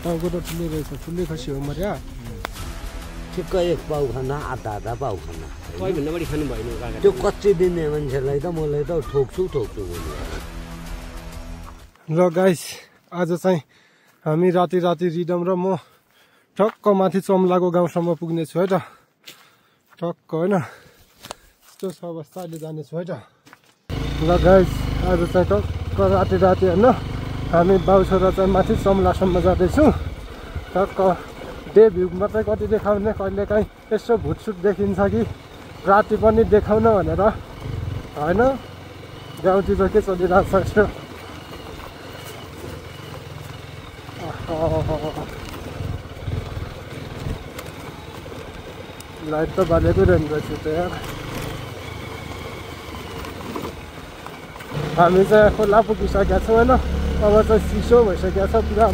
टाउको त ठुलो रहेछ ठुलै खसी हो मर्या ठिक्क एक पाउ खाना आधा आधा पाउ खाना भन्दा बढी खानु भएन काका त्यो कच्ची दिने मान्छेलाई त मलाई त ठोक्छु ल गाइस आज चाहिँ हामी राति रिडम र म ठक्क माथि चम्लाको गाउँसम्म पुग्नेछु है त ठक्क होइन यस्तो छ अवस्था अहिले जानेछु है त ल गाइस आज चाहिँ टक्क राति होइन हामी बाउ छोरा चाहिँ माथि चम्लासम्म जाँदैछौँ टक्क डे भ्यू मात्रै कति देखाउने कहिले काहीँ यसो भुटसुट देखिन्छ कि राति पनि देखाउन भनेर होइन गाउँतिर के चलिरहेको छ लाइट त बालेकै रहनु रहेछ त यार हामी चाहिँ खोला पुगिसकेका छौँ होइन अब चाहिँ चिसो भइसकेको छ पुरा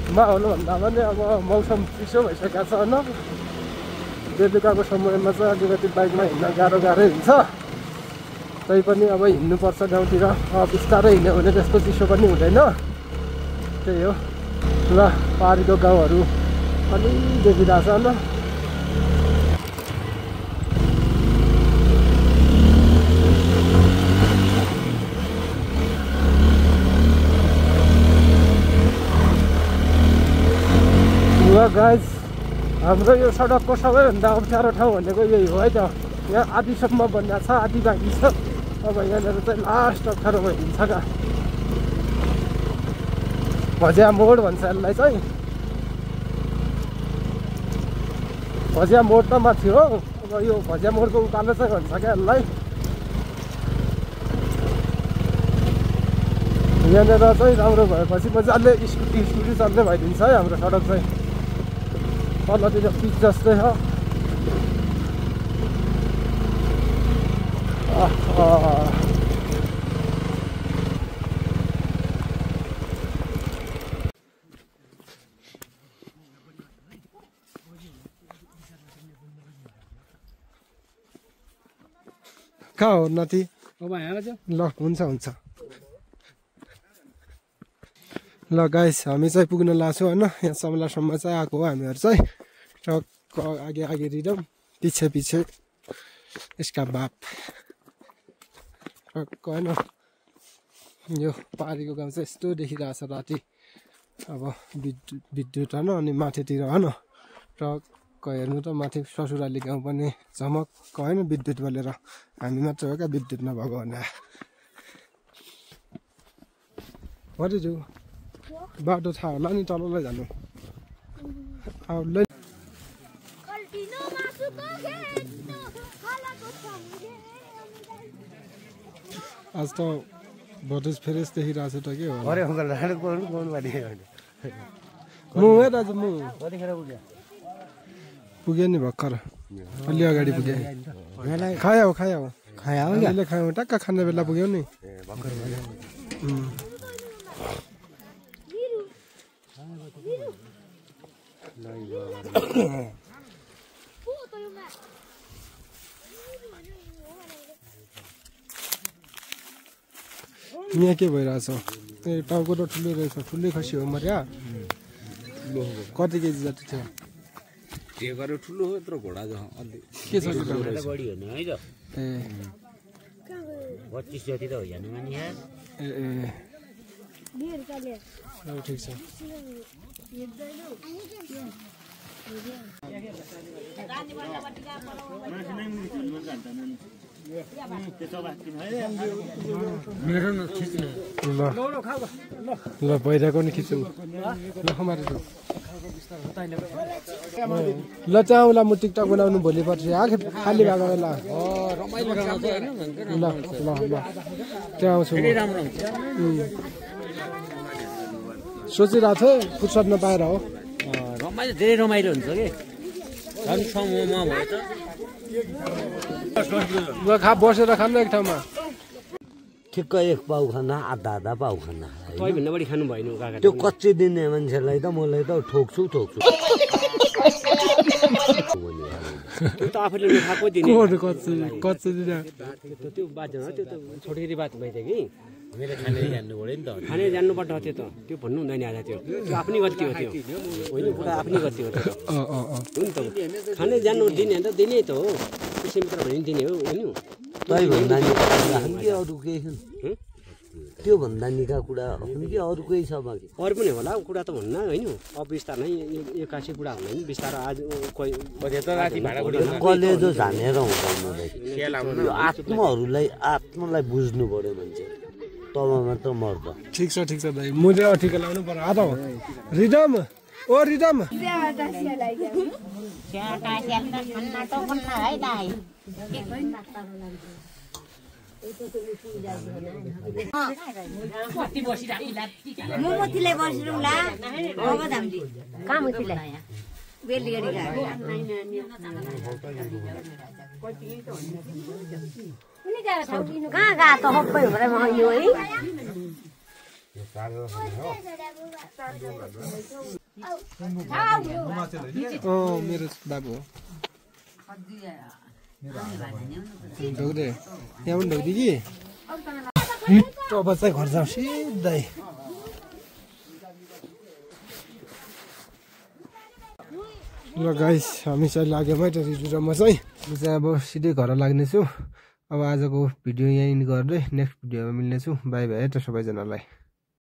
माहौल भन्दा पनि अब मौसम चिसो भइसकेको छ होइन बेलुकाको समयमा चाहिँ अलिकति बाइकमा हिँड्न गाह्रै हुन्छ तैपनि अब हिँड्नुपर्छ गाउँतिर बिस्तारै हिँड्यो भने त्यस्तो चिसो पनि हुँदैन त्यही हो ल पाहाडको गाउँहरू अलि देखिरहेको छ होइन गाइस हाम्रो यो सडकको सबैभन्दा अप्ठ्यारो ठाउँ भनेको यही हो है त यहाँ आधीसम्म बन्दा छ आधी बाँकी छ अब यहाँनिर चाहिँ लास्ट अप्ठ्यारो भइदिन्छ क्या भजिया मोड भन्छ यसलाई चाहिँ भजिया मोड त माथि हो अब यो भजिया मोडको उकालो चाहिँ भन्छ क्या यसलाई यहाँनिर चाहिँ राम्रो भएपछि मजाले स्कुटी चल्ने भइदिन्छ है हाम्रो सडक चाहिँ तलतिर पिच जस्तै हो कहाँ हो नाति ल हुन्छ ल गाइस हामी चाहिँ पुग्न लाग्छौँ होइन यहाँ समलासम्म चाहिँ आएको हो हामीहरू चाहिँ टक्क आगे रिडम पछि यसका बाप टक्क होइन यो पाहाडीको गाउँ चाहिँ यस्तो देखिरहेछ राति अब विद्युत होइन अनि माथितिर होइन टक्क हेर्नु त माथि ससुराली गाउँ पनि झमक्क होइन विद्युत बलेर हामी मात्र हो क्या विद्युत नभएको भने भरिजु बाटो थाहा होला नि तललाई जानु आज त भोटेज फ्रेस देखिरहेको छ त के हो दाजु म पुगेँ नि भर्खर अलि अगाडि पुगेँ खायो अहिले खायौँ टक्क खाने बेला पुग्यौँ नि यहाँ के भइरहेछ ए टाउको त ठुलो रहेछ ठुलै खसी हो मर्या कति केजी जति थियो टेकर ठुलो हो यत्रो घोडा के छ बढी हो नि है त ए 25 जति त हो जानु मानि यार ठिक छ ल भइरहेको नि खिचौँ ल चाहिँ आउँला म टिकटक बनाउनु भोलि पर्सि खाली भएको बेला ल त्यहाँ आउँछु सोचिरहेको थिएँ फुर्सद नपाएर हो धेरै रमाइलो हुन्छ कि बसेर खानु एक ठाउँमा ठिक्क एक पाउ खाना आधा आधा पाउ खाना भन्दा बढी खानु भएन काका त्यो कच्ची दिने मान्छेलाई त मलाई त ठोक्छु त्यो त आफूले खाएको दिने कच्ची दिने त्यो बात त्यो त छोटकरी बात भइदियो कि खाने जान्नुपर्छ त्यो त त्यो भन्नु हुँदैन आज त्यो आफ्नै गल्ती हो त्यो होइन कुरा आफ्नै गल्ती हो त्यो हो नि त खाने जान्नु दिने अन्त दिने त हो त्यसै मात्र भने दिने हो होइन तै भन्दा नि कि अरू केही त्यो भन्दा निका कुरा हो कि अरू केही छ बाँकी अरू पनि होला कुरा त भन्न होइन अब बिस्तार नै एक्कासी कुरा हुँदैन बिस्तार आज कोही कलेजो झानेर हुँदैन यो आत्मालाई बुझ्नु पर्यो मान्छे तब मात्र मर्छ ठिक छ दाइ मैले ठिकै लाउनु पर्यो आधा हो रिडम ओ रिडम मोमोतीले बस्नुला अब धामली कहाँ मोतीले बेली गरी कहाँ गएको त सबै भएर यो है मेरो बाबु हो ढोग्दे यहाँ पनि ढोग्दी कि अब चाहिँ घर जाउँ सिधै ल गाइस हामी चाहिँ लाग्यौँ है त रिजु र म चाहिँ अब सिधै घर लाग्नेछु अब आजको भिडियो यहीँ गर्दै नेक्स्ट भिडियोमा मिल्नेछु बाई बाई है त सबैजनालाई